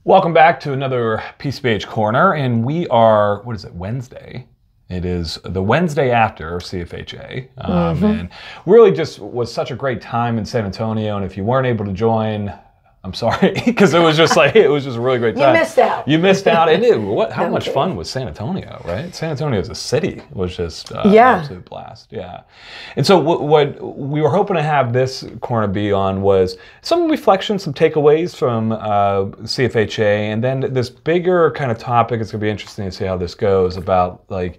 Welcome back to another PCBH Corner, and we are, what is it, Wednesday? It is the Wednesday after CFHA, and really just was such a great time in San Antonio, and if you weren't able to join, I'm sorry, because it was just like, it was just a really great time. You missed out. You missed out. How much fun was San Antonio, right? San Antonio as a city was just an absolute blast, yeah. And so what we were hoping to have this corner be on was some reflections, some takeaways from CFHA, and then this bigger kind of topic. It's going to be interesting to see how this goes about like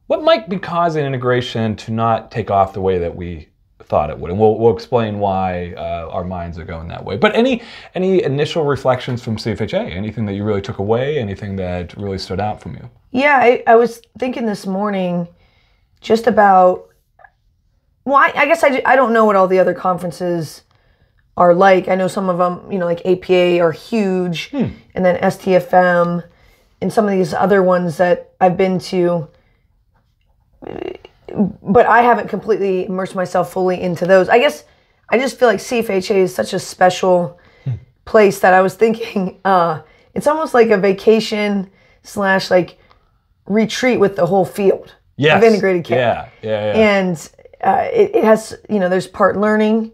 what might be causing integration to not take off the way that we thought it would, and we'll explain why our minds are going that way. But any initial reflections from CFHA? Anything that you really took away? Anything that really stood out from you? Yeah, I was thinking this morning just about, well, I guess I don't know what all the other conferences are like. I know some of them, you know, like APA are huge, and then STFM, and some of these other ones that I've been to, but I haven't completely immersed myself fully into those. I guess I just feel like CFHA is such a special place that I was thinking it's almost like a vacation / like retreat with the whole field of integrated care. Yeah. And it has, you know, there's part learning,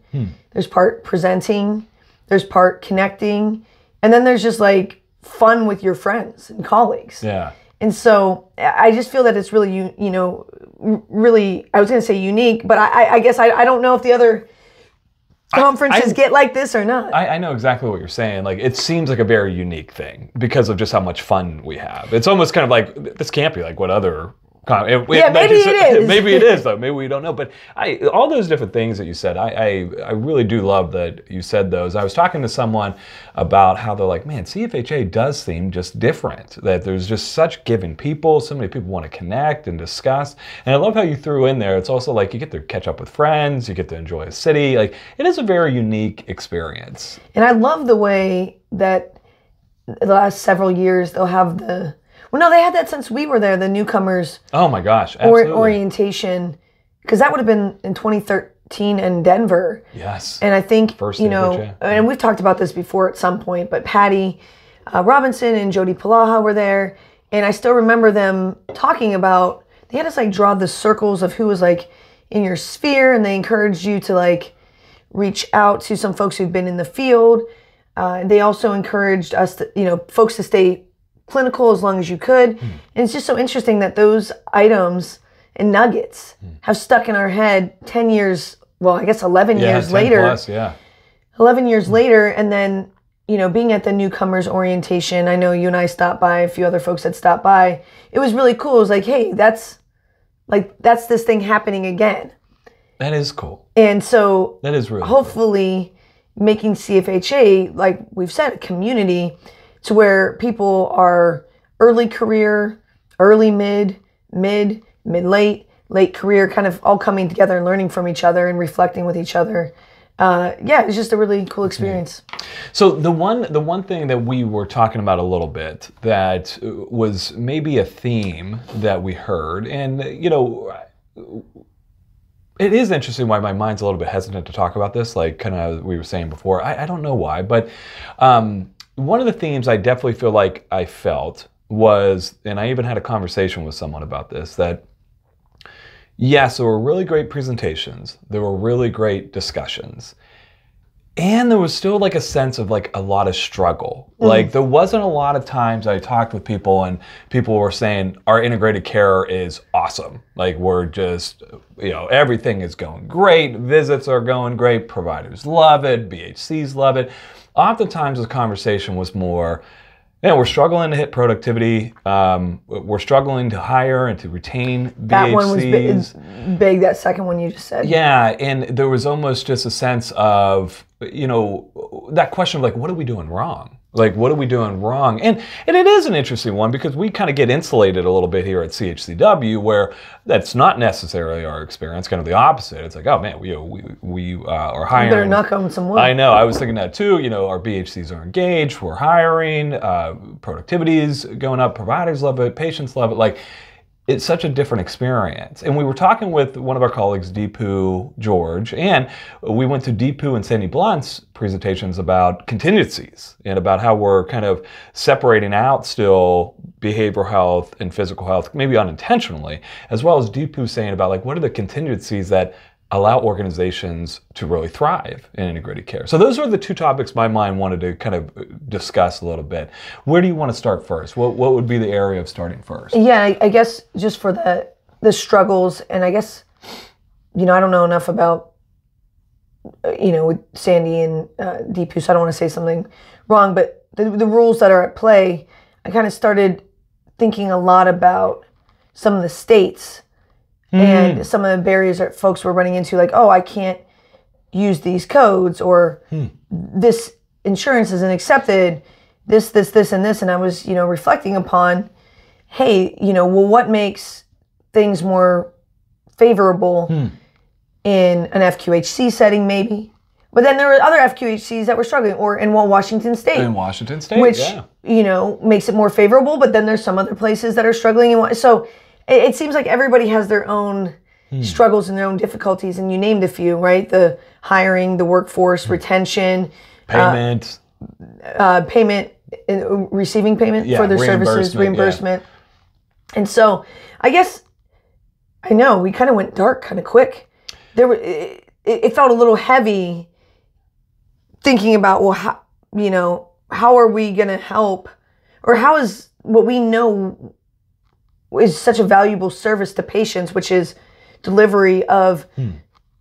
there's part presenting, there's part connecting, and then there's just like fun with your friends and colleagues. Yeah. And so I just feel that it's really, you know, really, I was going to say unique, but I guess I don't know if the other conferences get like this or not. I know exactly what you're saying. Like, it seems like a very unique thing because of just how much fun we have. It's almost kind of like, this can't be like what other... maybe it is. Maybe it is, though. Maybe we don't know. But all those different things that you said, I really do love that you said those. I was talking to someone about how they're like, man, CFHA does seem just different. That there's just such giving people. So many people want to connect and discuss. And I love how you threw in there. It's also like you get to catch up with friends. You get to enjoy a city. Like, it is a very unique experience. And I love the way that the last several years they'll have the... Well, no, they had that since we were there, the newcomers. Oh my gosh, absolutely. Orientation, because that would have been in 2013 in Denver. Yes. And I think, First you know, and we've talked about this before at some point, but Patty Robinson and Jody Palaha were there. And I still remember them talking about, they had us like draw the circles of who was like in your sphere, and they encouraged you to like reach out to some folks who've been in the field. They also encouraged us to, you know, folks to stay clinical as long as you could. And it's just so interesting that those items and nuggets have stuck in our head 10 years, well, I guess 11 years later. Plus, yeah. 11 years later, and then, you know, being at the newcomers orientation, I know you and I stopped by, a few other folks that stopped by. It was really cool. It was like, hey, that's this thing happening again. That is cool. And so that is really hopefully cool. Making CFHA, like we've said, a community to where people are early career, early mid-late, late career, kind of all coming together and learning from each other and reflecting with each other. Yeah, it's just a really cool experience. So the one thing that we were talking about a little bit that was maybe a theme that we heard, and you know, it is interesting why my mind's a little bit hesitant to talk about this, like kind of we were saying before. I don't know why, but one of the themes I definitely feel like I felt was, and I even had a conversation with someone about this, that yes, there were really great presentations, there were really great discussions, and there was still like a sense of like a lot of struggle. Like there wasn't a lot of times I talked with people and people were saying our integrated care is awesome. Like we're just, you know, everything is going great, visits are going great, providers love it, BHCs love it. Oftentimes the conversation was more, man, we're struggling to hit productivity. We're struggling to hire and to retain BHCs. That one was big, that second one you just said. Yeah, and there was almost just a sense of, you know, that question of like, what are we doing wrong? Like, what are we doing wrong? And it is an interesting one because we kind of get insulated a little bit here at CHCW where that's not necessarily our experience, kind of the opposite. It's like, oh man, we are hiring. You better knock on some wood. I know, I was thinking that too. You know, our BHCs are engaged, we're hiring, productivity is going up, providers love it, patients love it. Like, it's such a different experience. And we were talking with one of our colleagues, Deepu George, and we went to Deepu and Sandy Blunt's presentations about contingencies and about how we're kind of separating out still behavioral health and physical health, maybe unintentionally, as well as Deepu saying about like, what are the contingencies that allow organizations to really thrive in integrated care. So those are the two topics my mind wanted to kind of discuss a little bit. Where do you want to start first? What would be the area of starting first? Yeah, I guess just for the struggles, and I guess, I don't know enough about, with Sandy and Deepu, so I don't want to say something wrong, but the rules that are at play, I kind of started thinking a lot about some of the states and some of the barriers that folks were running into, like, oh, I can't use these codes, or this insurance isn't accepted, this, and this. And I was, reflecting upon, hey, well, what makes things more favorable in an FQHC setting, maybe? But then there were other FQHCs that were struggling, or in Washington State. In Washington State, which, yeah. Makes it more favorable, but then there's some other places that are struggling. So it seems like everybody has their own struggles and their own difficulties, and you named a few, right? The hiring, the workforce, retention, payment, receiving payment for their services, reimbursement. Yeah. And so I guess, I know, we kind of went dark kind of quick. It felt a little heavy thinking about, well, how are we going to help, or how is what we know is such a valuable service to patients, which is delivery of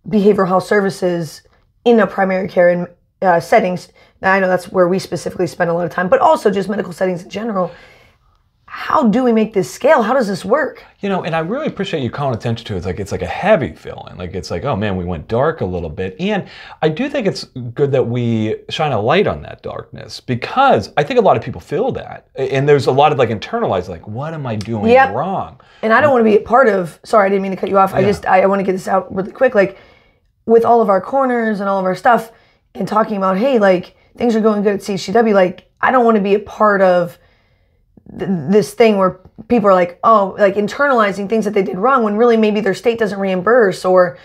behavioral health services in a primary care settings. Now, I know that's where we specifically spend a lot of time, but also just medical settings in general. How do we make this scale? How does this work? And I really appreciate you calling attention to it. It's like a heavy feeling. Like, it's like, oh man, we went dark a little bit. And I do think it's good that we shine a light on that darkness, because I think a lot of people feel that. And there's a lot of like internalized, like, what am I doing wrong? And I don't want to be a part of, sorry, I didn't mean to cut you off. Yeah. I want to get this out really quick. Like, with all of our corners and all of our stuff and talking about, hey, like, things are going good at CHCW. Like, I don't want to be a part of this thing where people are like, oh, like internalizing things that they did wrong, when really maybe their state doesn't reimburse, or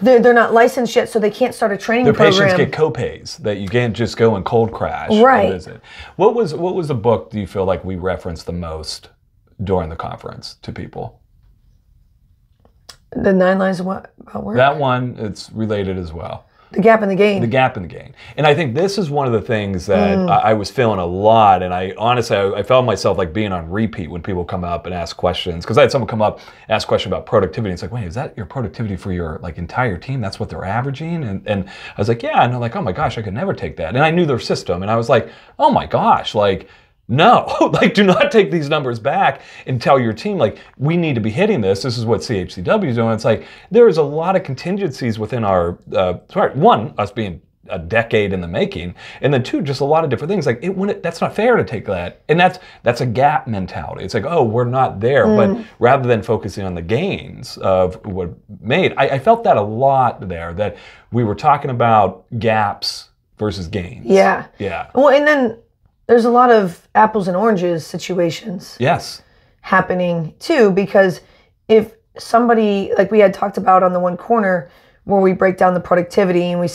they're not licensed yet, so they can't start a training program. Their patients get co-pays that you can't just go and cold crash right. visit. What was the book do you feel like we referenced the most during the conference to people? The 9 Lives About Work? That one, it's related as well. The Gap in the Gain. The Gap in the Gain. And I think this is one of the things that I was feeling a lot, and I honestly, I felt myself like being on repeat when people come up and ask questions. Because I had someone come up, ask a question about productivity, and it's like, wait, is that your productivity for your like entire team? That's what they're averaging? And I was like, yeah. And they're like, oh my gosh, I could never take that. And I knew their system, and I was like, oh my gosh, like, no, like, do not take these numbers back and tell your team, like, we need to be hitting this. This is what CHCW is doing. It's like, there is a lot of contingencies within our, one, us being a decade in the making, and then two, just a lot of different things. Like, that's not fair to take that. And that's a gap mentality. It's like, oh, we're not there. But rather than focusing on the gains of what made, I felt that a lot there, that we were talking about gaps versus gains. Yeah. Yeah. Well, and then there's a lot of apples and oranges situations happening too, because if somebody, like we had talked about on the one corner where we break down the productivity and we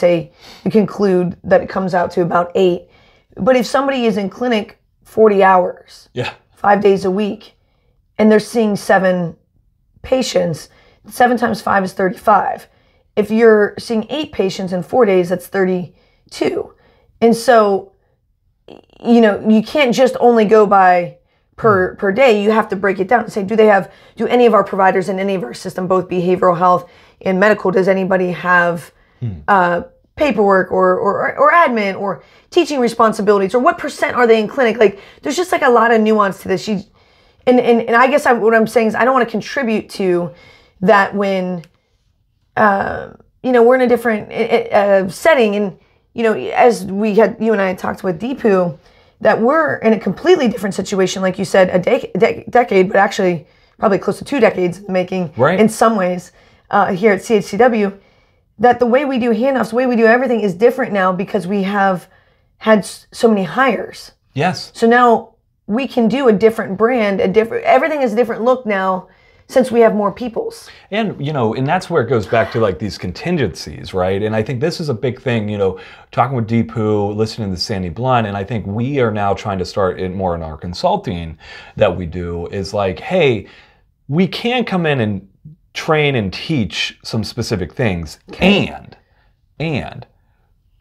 conclude that it comes out to about 8. But if somebody is in clinic 40 hours, 5 days a week, and they're seeing 7 patients, 7 times 5 is 35. If you're seeing 8 patients in 4 days, that's 32. And so, you can't just only go by per day. You have to break it down and say, do any of our providers in any of our system, both behavioral health and medical, does anybody have paperwork or admin or teaching responsibilities, or what % are they in clinic? Like, there's just like a lot of nuance to this. And I guess what I'm saying is, I don't want to contribute to that when, we're in a different setting, and as you and I had talked with Deepu, that we're in a completely different situation, like you said, a decade, but actually probably close to 2 decades in the making, in some ways, here at CHCW, that the way we do handoffs, the way we do everything is different now, because we have had so many hires. Yes. So now we can do a different brand, everything is a different look now, since we have more peoples. And, and that's where it goes back to like these contingencies, right? And I think this is a big thing, talking with Deepu, listening to Sandy Blunt, and I think we are now trying to start it more in our consulting that we do is like, hey, we can come in and train and teach some specific things. Okay. And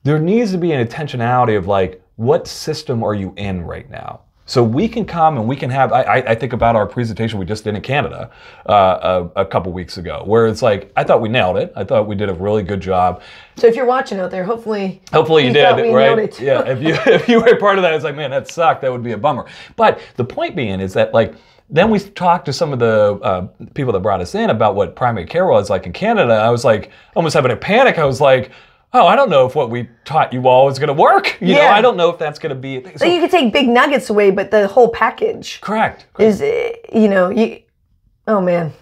there needs to be an intentionality of like, what system are you in right now? So we can come and we can have, I think about our presentation we just did in Canada a couple weeks ago, where it's like, I thought we nailed it. I thought we did a really good job. So if you're watching out there, hopefully you did, right? Yeah, if you were part of that, it's like, man, that sucked. That would be a bummer. But the point being is that like, then we talked to some of the people that brought us in about what primary care was like in Canada. I was like, almost having a panic. I was like, oh, I don't know if what we taught you all is going to work. You know, I don't know if that's going to be. So you could take big nuggets away, but the whole package. Correct. Is, oh man.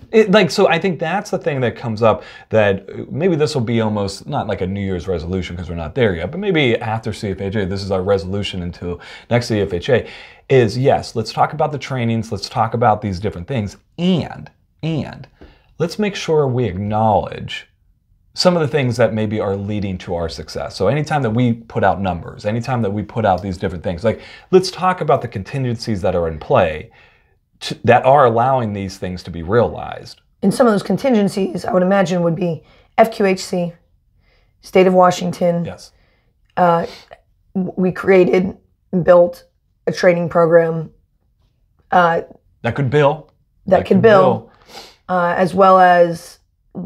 So I think that's the thing that comes up that maybe this will be almost not like a New Year's resolution because we're not there yet, but maybe after CFHA, this is our resolution into next CFHA is yes, let's talk about the trainings. Let's talk about these different things and let's make sure we acknowledge some of the things that maybe are leading to our success. So anytime that we put out numbers, anytime that we put out these different things, like let's talk about the contingencies that are in play that are allowing these things to be realized. And some of those contingencies, I would imagine, would be FQHC, State of Washington. Yes. We created and built a training program. That could bill. That could bill. As well as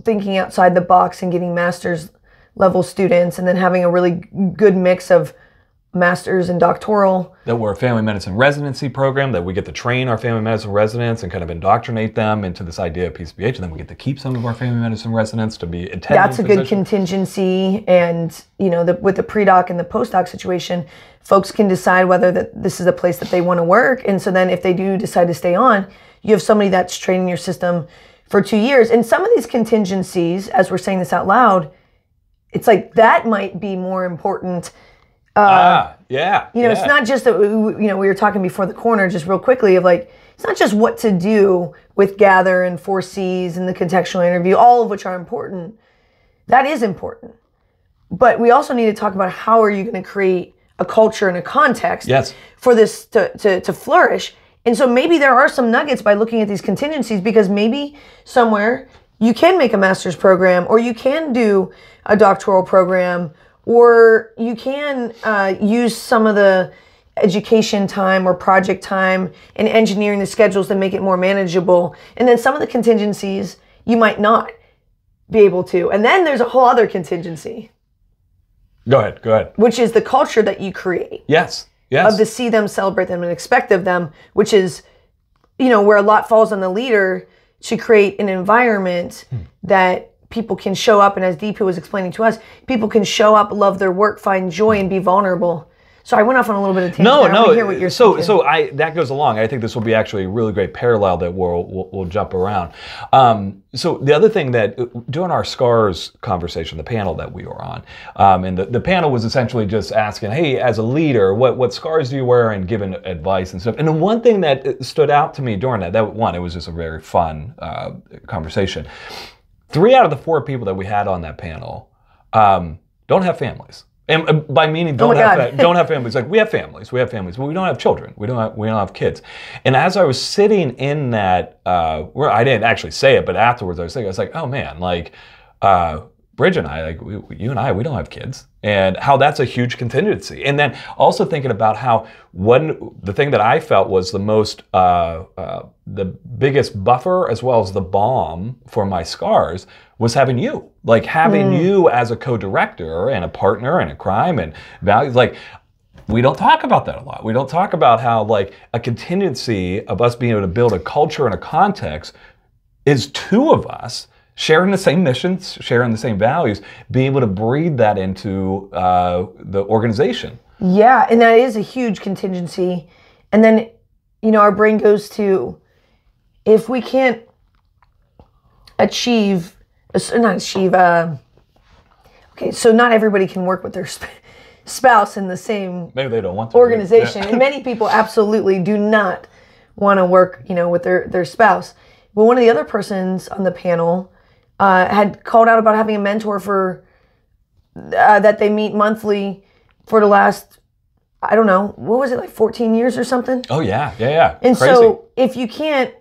thinking outside the box and getting master's level students and then having a really good mix of master's and doctoral. That we're a family medicine residency program, that we get to train our family medicine residents and kind of indoctrinate them into this idea of PCBH, and then we get to keep some of our family medicine residents to be attending. That's a good contingency, and with the pre-doc and the post-doc situation, folks can decide whether this is a place that they want to work, and so then if they do decide to stay on, you have somebody that's training your system for 2 years. And some of these contingencies, as we're saying this out loud, it's like that might be more important. It's not just that, we were talking before the corner just real quickly of like, it's not just what to do with gather and 4Cs and the contextual interview, all of which are important. That is important. But we also need to talk about how are you going to create a culture and a context for this to flourish. And so maybe there are some nuggets by looking at these contingencies, because maybe somewhere you can make a master's program, or you can do a doctoral program, or you can use some of the education time or project time and engineering the schedules to make it more manageable. And then some of the contingencies you might not be able to. And then there's a whole other contingency. Go ahead. Which is the culture that you create. Yes. Of to see them, celebrate them, and expect of them, which is, where a lot falls on the leader to create an environment that people can show up. And as Deepu was explaining to us, people can show up, love their work, find joy, and be vulnerable. So I went off on a little bit of tangent. I want to hear what you're thinking. That goes along. I think this will be actually a really great parallel that we'll jump around. So the other thing that during our SCARS conversation, the panel that we were on, and the panel was essentially just asking, hey, as a leader, what SCARS do you wear, and giving advice and stuff. And the one thing that stood out to me during that it was just a very fun conversation. 3 out of the 4 people that we had on that panel don't have families. And by meaning don't have families. Like we have families, but we don't have children. We don't have kids. And as I was sitting in that, where I didn't actually say it, but afterwards I was like, oh man, like Bridge and I, like you and I, we don't have kids, and how that's a huge contingency. And then also thinking about how the thing that I felt was the most, the biggest buffer as well as the balm for my scars was having you. Like having you as a co-director and a partner in a crime and values. Like we don't talk about that a lot. We don't talk about how like a contingency of us being able to build a culture and a context is 2 of us sharing the same missions, sharing the same values, being able to breathe that into the organization. Yeah, and that is a huge contingency. And then, our brain goes to, if we can't okay, so not everybody can work with their spouse in the same maybe they don't want to organization. And many people absolutely do not want to work, with their spouse. Well, one of the other persons on the panel had called out about having a mentor for that they meet monthly for the last, I don't know, what was it, like 14 years or something? Oh, yeah. And Crazy. so if you can't,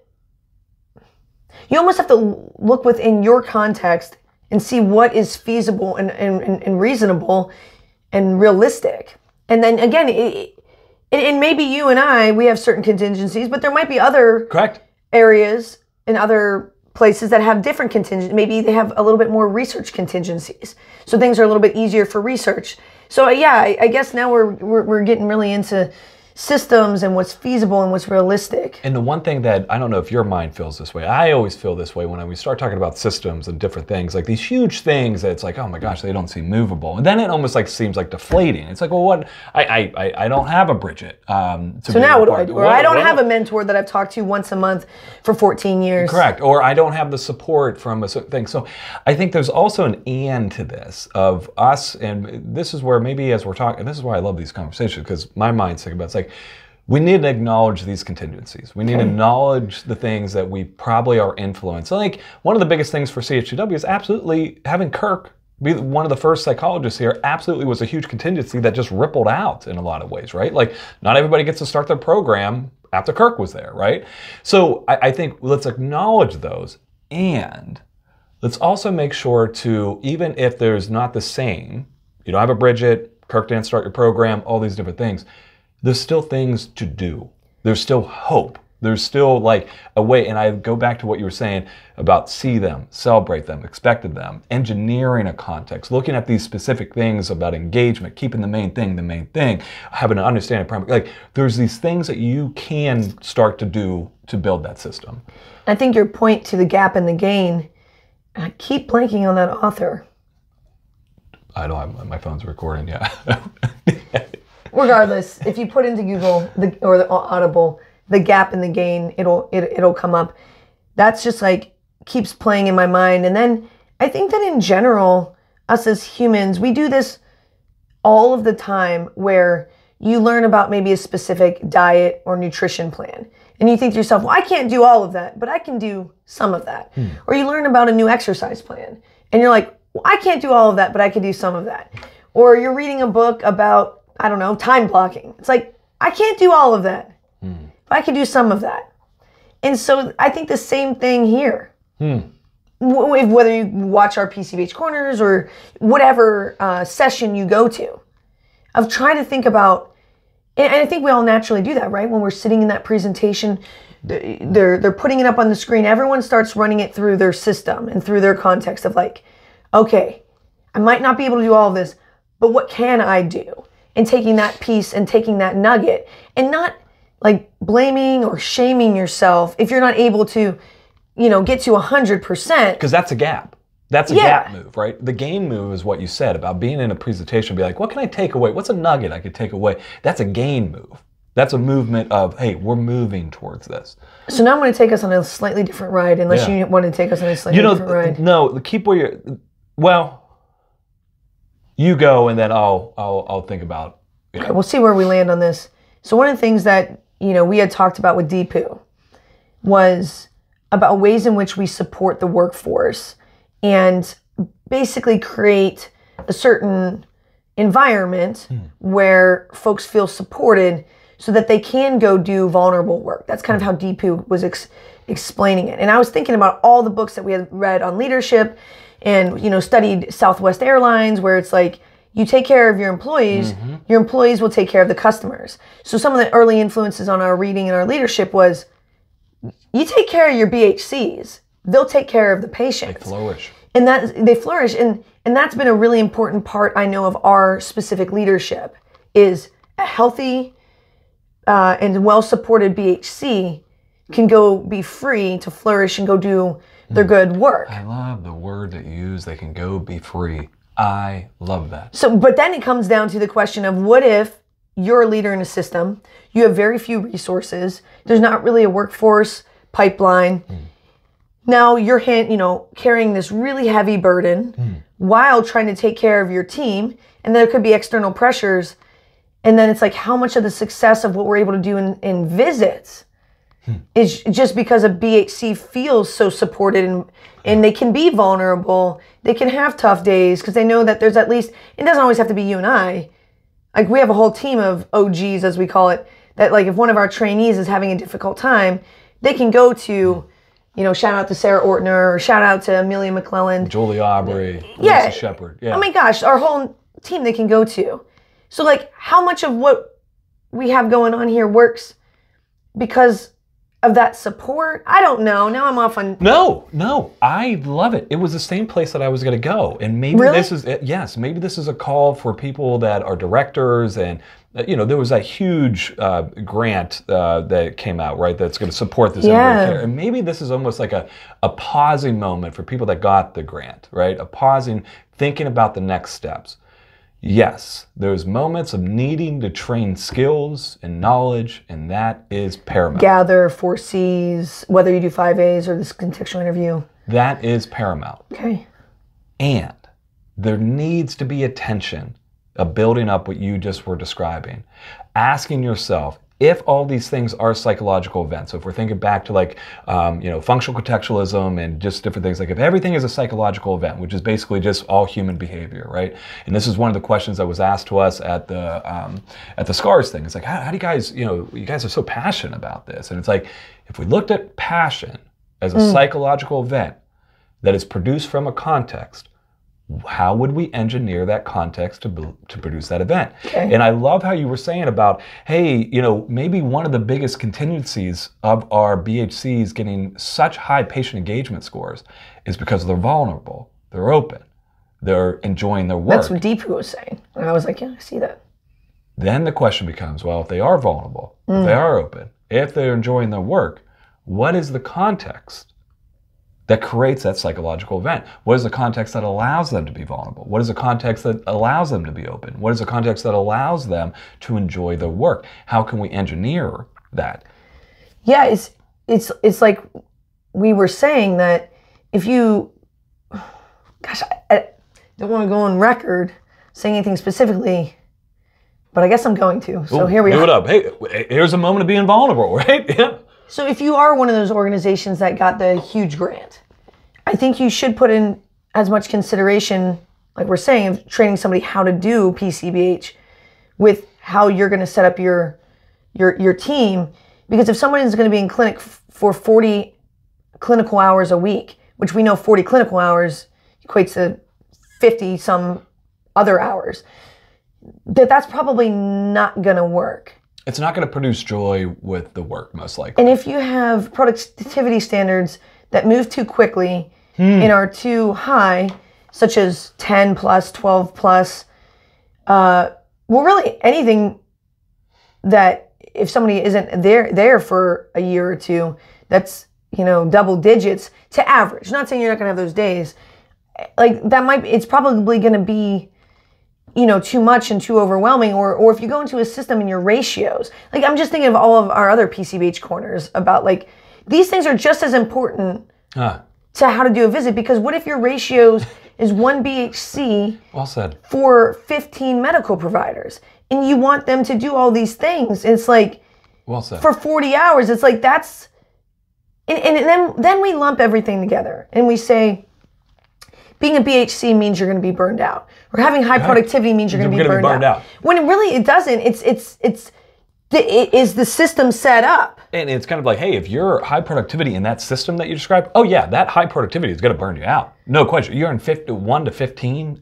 you almost have to look within your context and see what is feasible and reasonable and realistic. And then again, and maybe you and I, we have certain contingencies, but there might be other Correct. areas and other places that have different contingencies. Maybe they have a little bit more research contingencies. So things are a little bit easier for research. So yeah, I guess now we're getting really into systems and what's feasible and what's realistic. And the one thing that, I don't know if your mind feels this way, I always feel this way when we start talking about systems and different things, like these huge things that it's like, oh my gosh, they don't seem movable. And then it almost like seems like deflating. It's like, well, what, I don't have a Bridget. So now what do I do? Or I don't have a mentor that I've talked to once a month for 14 years. Correct. Or I don't have the support from a certain thing. So I think there's also an and to this of us, and this is where maybe as we're talking, this is why I love these conversations, because my mind's thinking about, it's like, we need to acknowledge these contingencies. We need to acknowledge the things that we probably are influenced. So like one of the biggest things for CHCW is absolutely having Kirk be one of the first psychologists here absolutely was a huge contingency that just rippled out in a lot of ways, right? Like not everybody gets to start their program after Kirk was there, right? So I think let's acknowledge those, and let's also make sure to, even if there's not the same, you don't have a Bridget, Kirk didn't start your program, all these different things, there's still things to do. There's still hope. There's still like a way, and I go back to what you were saying about see them, celebrate them, expected them, engineering a context, looking at these specific things about engagement, keeping the main thing, having an understanding, like there's these things that you can start to do to build that system. I think your point to the gap and the gain, I keep blanking on that author. I don't have, my phone's recording, yeah. Regardless, if you put into Google or the Audible, the gap and the gain, it'll come up. That's just like keeps playing in my mind. And then I think that in general, us as humans, we do this all of the time where you learn about maybe a specific diet or nutrition plan. And you think to yourself, well, I can't do all of that, but I can do some of that. Or you learn about a new exercise plan. And you're like, well, I can't do all of that, but I can do some of that. Or you're reading a book about, I don't know, time blocking. It's like, I can't do all of that, but I can do some of that. And so I think the same thing here. Whether you watch our PCBH Corners or whatever session you go to, of trying to think about, and I think we all naturally do that, right? When we're sitting in that presentation, they're putting it up on the screen. Everyone starts running it through their system and through their context of like, okay, I might not be able to do all of this, but what can I do? And taking that piece and taking that nugget and not like blaming or shaming yourself if you're not able to, you know, get to 100%. Because that's a gap. That's a gap move, right? The gain move is what you said about being in a presentation, be like, what can I take away? What's a nugget I could take away? That's a gain move. That's a movement of, hey, we're moving towards this. So now I'm going to take us on a slightly different ride, unless you want to take us on a slightly different ride. No, keep where you're, well, you go and then I'll think about it. Okay, we'll see where we land on this. So one of the things that, you know, we had talked about with Deepu was about ways in which we support the workforce and basically create a certain environment where folks feel supported so that they can go do vulnerable work. That's kind of how Deepu was explaining it. And I was thinking about all the books that we had read on leadership and, you know, studied Southwest Airlines, where it's like, you take care of your employees will take care of the customers. So some of the early influences on our reading and our leadership was, you take care of your BHCs, they'll take care of the patients. They flourish. And they flourish. And that's been a really important part, I know, of our specific leadership, is a healthy and well-supported BHC can go be free to flourish and go do their good work. I love the word that you use, they can go be free. I love that. So, but then it comes down to the question of, what if you're a leader in a system, you have very few resources, there's not really a workforce pipeline. Now you're carrying this really heavy burden while trying to take care of your team, and there could be external pressures. And then it's like, how much of the success of what we're able to do in visits is just because a BHC feels so supported and they can be vulnerable. They can have tough days because they know that there's at least, it doesn't always have to be you and I. Like we have a whole team of OGs, as we call it, that like if one of our trainees is having a difficult time, they can go to, shout out to Sarah Ortner or shout out to Amelia McClellan. Julie Aubrey, yeah. Lisa Shepard. Yeah. Oh my gosh, our whole team they can go to. So like how much of what we have going on here works because of that support? I don't know. Now I'm off on... No, I love it. It was the same place that I was going to go. And maybe this is, maybe this is a call for people that are directors and, there was a huge grant that came out, right, that's going to support this integrated care. And maybe this is almost like a pausing moment for people that got the grant, right? A pausing, thinking about the next steps. Yes, there's moments of needing to train skills and knowledge, and that is paramount. Gather 4Cs, whether you do 5As or this contextual interview. That is paramount. Okay. And there needs to be attention of building up what you just were describing. Asking yourself, if all these things are psychological events, so if we're thinking back to like, functional contextualism and just different things, like if everything is a psychological event, which is basically just all human behavior, right? And this is one of the questions that was asked to us at the SCARS thing. It's like, how do you guys, you guys are so passionate about this. And it's like, if we looked at passion as a psychological event that is produced from a context, how would we engineer that context to produce that event? Okay. And I love how you were saying about, hey, maybe one of the biggest contingencies of our BHCs getting such high patient engagement scores is because they're vulnerable, they're open, they're enjoying their work. That's what Deepu was saying. And I was like, yeah, I see that. Then the question becomes, well, if they are vulnerable, if they are open, if they're enjoying their work, what is the context that creates that psychological event? What is the context that allows them to be vulnerable? What is the context that allows them to be open? What is the context that allows them to enjoy their work? How can we engineer that? Yeah, it's like we were saying that if you, gosh, I don't want to go on record saying anything specifically, but I guess I'm going to. So here we are. Do it up. Hey, here's a moment of being vulnerable, right? Yeah. So if you are one of those organizations that got the huge grant, I think you should put in as much consideration, like we're saying, of training somebody how to do PCBH with how you're going to set up your team. Because if someone is going to be in clinic for 40 clinical hours a week, which we know 40 clinical hours equates to 50 some other hours, that's probably not going to work. It's not going to produce joy with the work, most likely. And if you have productivity standards that move too quickly and are too high, such as 10 plus, 12 plus, well, really anything that if somebody isn't there for a year or two, that's, double digits to average. Not saying you're not going to have those days. Like that it's probably going to be too much and too overwhelming, or if you go into a system and your ratios, like I'm just thinking of all of our other PCBH corners about like, these things are just as important to how to do a visit, because what if your ratios is 1 BHC well said. For 15 medical providers and you want them to do all these things? It's like, well said. For 40 hours, it's like that's, and then we lump everything together and we say, being a BHC means you're going to be burned out. Or having high productivity means you're going to be burned out. When it doesn't. Is the system set up? And it's kind of like, hey, if you're high productivity in that system that you described, oh yeah, that high productivity is going to burn you out. No question. You're in 1 to 15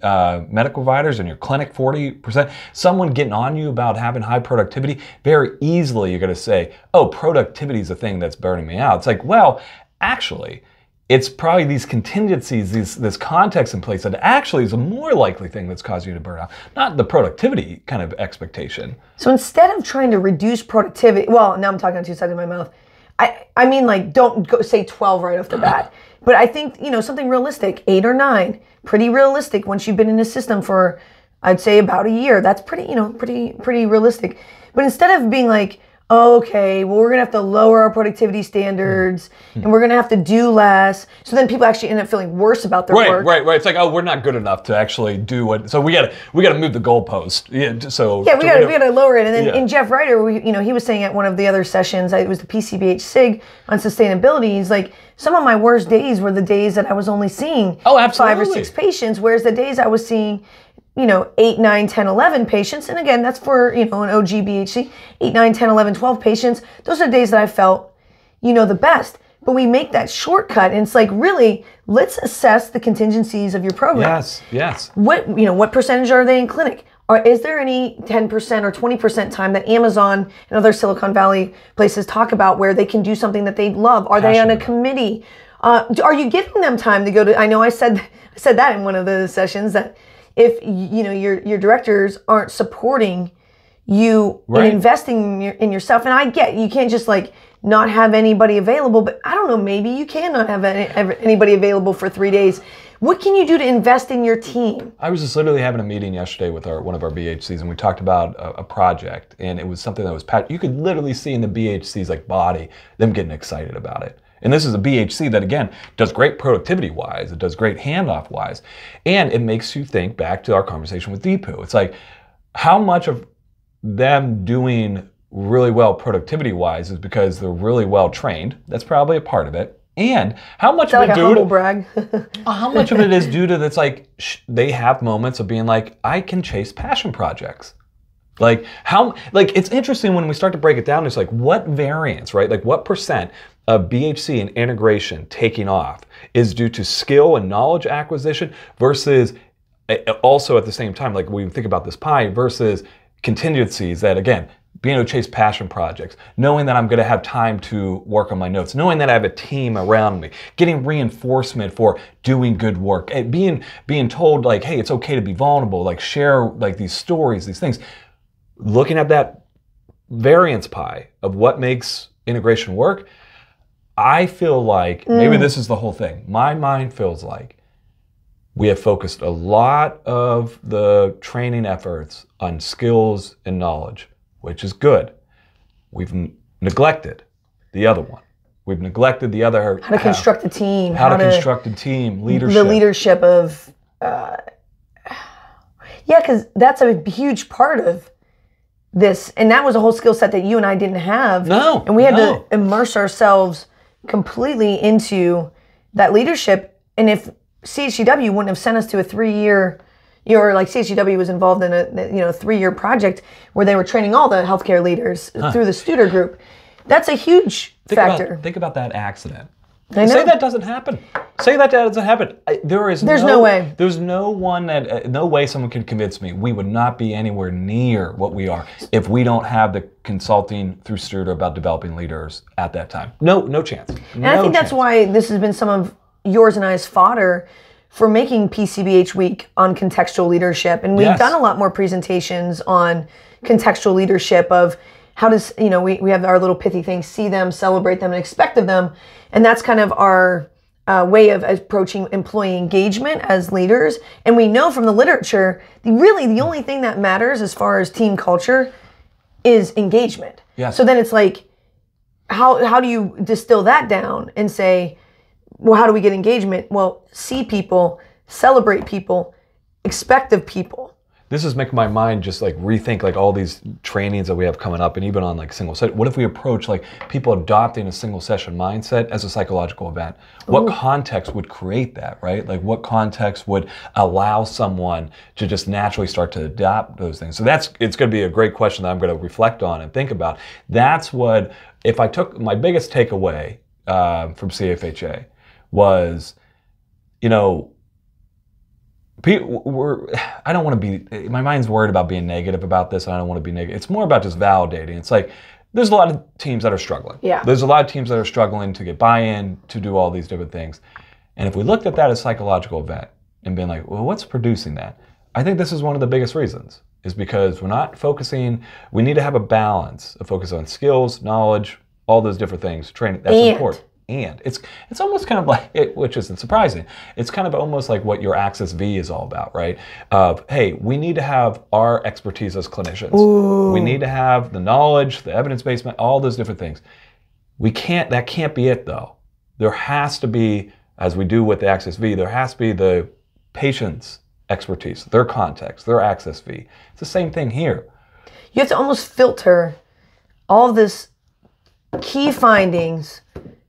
medical providers in your clinic, 40%. Someone getting on you about having high productivity, very easily you're going to say, oh, productivity is the thing that's burning me out. It's like, well, actually, it's probably these contingencies, this context in place that actually is a more likely thing that's causing you to burn out, not the productivity kind of expectation. So instead of trying to reduce productivity, well, now I'm talking on two sides of my mouth. I mean, like, don't go say 12 right off the bat. But I think, something realistic, 8 or 9, pretty realistic once you've been in a system for, I'd say about a year. That's pretty, pretty realistic. But instead of being like, okay, well, we're going to have to lower our productivity standards and we're going to have to do less. So then people actually end up feeling worse about their work. Right. It's like, oh, we're not good enough to actually do what, so we got to move the goalpost. Yeah, we got to lower it. And then and Jeff Ryder, he was saying at one of the other sessions, it was the PCBH SIG on sustainability. He's like, some of my worst days were the days that I was only seeing 5 or 6 patients, whereas the days I was seeing 8, 9, 10, 11 patients. And again, that's for, an OG-BHC, 8, 9, 10, 11, 12 patients. Those are days that I felt, the best. But we make that shortcut and it's like, really, let's assess the contingencies of your program. Yes. What percentage are they in clinic? Or is there any 10% or 20% time that Amazon and other Silicon Valley places talk about where they can do something that they love? Are they on a committee? Are you giving them time to go to, I know I said that in one of the sessions, that if your directors aren't supporting you in investing in yourself, and I get you can't just like not have anybody available, but I don't know, maybe you can not have anybody available for 3 days. What can you do to invest in your team? I was just literally having a meeting yesterday with one of our BHCs, and we talked about a project, and it was something that was you could literally see in the BHC's like body them getting excited about it. And this is a BHC that, again, does great productivity-wise, it does great handoff-wise, and it makes you think back to our conversation with Deepu. It's like, how much of them doing really well productivity-wise is because they're really well trained? That's probably a part of it. And how much of it due to brag? How much of it is due to that's like they have moments of being like, I can chase passion projects. Like it's interesting when we start to break it down. It's like what variance, right? Like what percent of BHC and integration taking off is due to skill and knowledge acquisition versus also at the same time, like we think about this pie versus contingencies that, again, being able to chase passion projects, knowing that I'm going to have time to work on my notes, knowing that I have a team around me, getting reinforcement for doing good work, and being told like, hey, it's okay to be vulnerable, like share like these stories, these things. Looking at that variance pie of what makes integration work, I feel like, maybe this is the whole thing, my mind feels like we have focused a lot of the training efforts on skills and knowledge, which is good. We've neglected the other one. We've neglected the other. How to construct a team. How to construct a team, leadership. The leadership of, because that's a huge part of this. And that was a whole skill set that you and I didn't have. No. And we had to immerse ourselves completely into that leadership. And if CHCW wouldn't have sent us to a 3-year, like CHCW was involved in a 3-year project where they were training all the healthcare leaders through the Studer group. That's a huge factor. Think about that accident. I know. Say that doesn't happen. Say that doesn't happen. There's no way. There's no way someone can convince me we would not be anywhere near what we are if we don't have the consulting through Studer about developing leaders at that time. No chance. And I think that's why this has been some of yours and I's fodder for making PCBH Week on contextual leadership. And we've done a lot more presentations on contextual leadership of how does, we have our little pithy things, see them, celebrate them, and expect of them. And that's kind of our way of approaching employee engagement as leaders. And we know from the literature, the only thing that matters as far as team culture is engagement. Yes. So then it's like, how do you distill that down and say, well, how do we get engagement? Well, see people, celebrate people, expect of people. This is making my mind just like rethink like all these trainings that we have coming up, and even on like single set. What if we approach like people adopting a single session mindset as a psychological event? What context would create that, right? Like what context would allow someone to just naturally start to adopt those things? So it's going to be a great question that I'm going to reflect on and think about. That's what, if I took my biggest takeaway from CFHA was, I don't want to be, my mind's worried about being negative about this, and I don't want to be negative. It's more about just validating. It's like, there's a lot of teams that are struggling. Yeah. There's a lot of teams that are struggling to get buy-in, to do all these different things. And if we looked at that as a psychological event and been like, well, what's producing that? I think this is one of the biggest reasons, is because we're not focusing, we need to have a balance of focus on skills, knowledge, all those different things, training, that's important. and. It's almost kind of like, which isn't surprising, it's kind of almost like what your Access V is all about, right? Of, hey, we need to have our expertise as clinicians. Ooh. We need to have the knowledge, the evidence-based, all those different things. That can't be it though. There has to be, as we do with the Access V, there has to be the patient's expertise, their context, their Access V. It's the same thing here. You have to almost filter all this key findings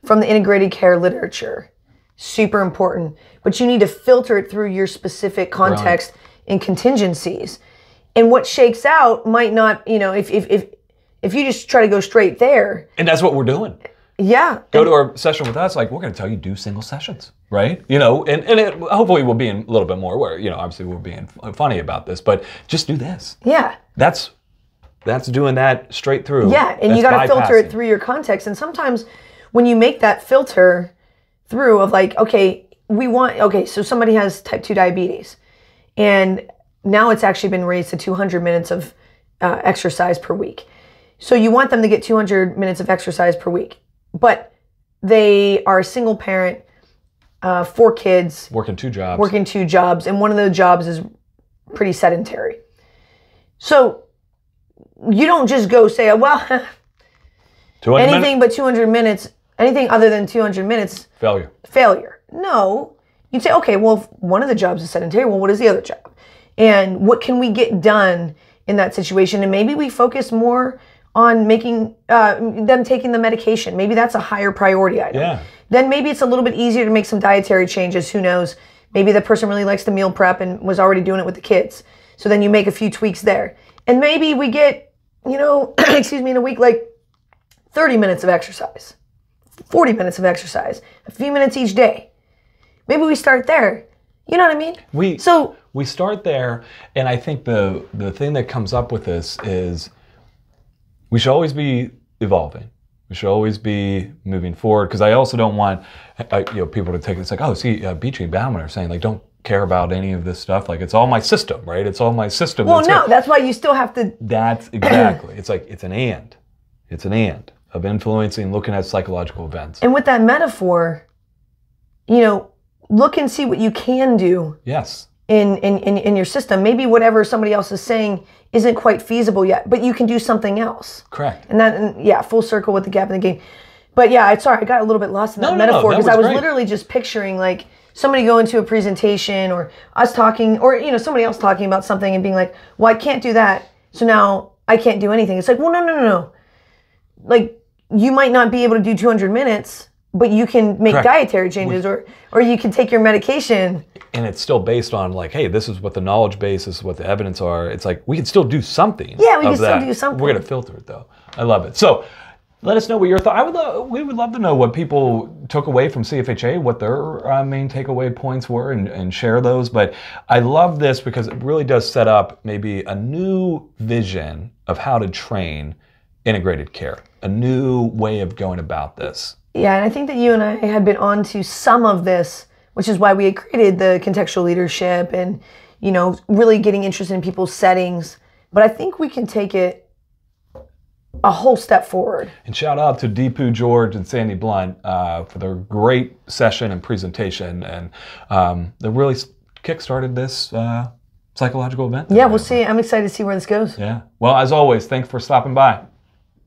from the integrated care literature. Super important. But you need to filter it through your specific context and contingencies. And what shakes out might not, if you just try to go straight there. And that's what we're doing. Yeah. Go to our session with us, like, we're going to tell you do single sessions, right? And it, hopefully we'll be in a little bit more aware, obviously we're being funny about this, but just do this. Yeah. That's doing that straight through. Yeah, and you got to filter it through your context. And sometimes when you make that filter through of like, so somebody has type 2 diabetes, and now it's actually been raised to 200 minutes of exercise per week. So you want them to get 200 minutes of exercise per week, but they are a single parent, 4 kids. Working 2 jobs. And one of the jobs is pretty sedentary. So you don't just go say, well, anything but 200 minutes, anything other than 200 minutes. Failure. No. You'd say, okay, well, if one of the jobs is sedentary, well, what is the other job? And what can we get done in that situation? And maybe we focus more on making them taking the medication. Maybe that's a higher priority item. Yeah. Then maybe it's a little bit easier to make some dietary changes. Who knows? Maybe the person really likes to meal prep and was already doing it with the kids. So then you make a few tweaks there. And maybe we get, in a week, like 30 minutes of exercise, 40 minutes of exercise, a few minutes each day. Maybe we start there. You know what I mean? We start there, and I think the thing that comes up with this is we should always be evolving. We should always be moving forward, because I also don't want people to take it. It's like, Beachy and Bauman are saying, like, don't care about any of this stuff. Like, it's all my system, right? It's all my system. Well, no, that's why you still have to. That's exactly. It's like, it's an and. It's an and of influencing, looking at psychological events. And with that metaphor, look and see what you can do. Yes. In your system. Maybe whatever somebody else is saying isn't quite feasible yet, but you can do something else. Correct. And full circle with the gap in the game. But yeah, sorry, I got a little bit lost in that metaphor, because I was literally just picturing like somebody going to a presentation, or us talking, or somebody else talking about something and being like, well, I can't do that, so now I can't do anything. It's like, well, no. Like, you might not be able to do 200 minutes, but you can make dietary changes, or you can take your medication. And it's still based on like, hey, this is what the knowledge base is, what the evidence are. It's like, we can still do something. Yeah, we can still do something. We're going to filter it though. I love it. So let us know what your thoughts. We would love to know what people took away from CFHA, what their main takeaway points were, and share those. But I love this because it really does set up maybe a new vision of how to train integrated care, a new way of going about this. Yeah, and I think that you and I had been on to some of this, which is why we had created the contextual leadership and, really getting interested in people's settings. But I think we can take it a whole step forward. And shout out to Deepu George and Sandy Blunt for their great session and presentation. And they really kickstarted this psychological event. Yeah, we'll see. I'm excited to see where this goes. Yeah. Well, as always, thanks for stopping by.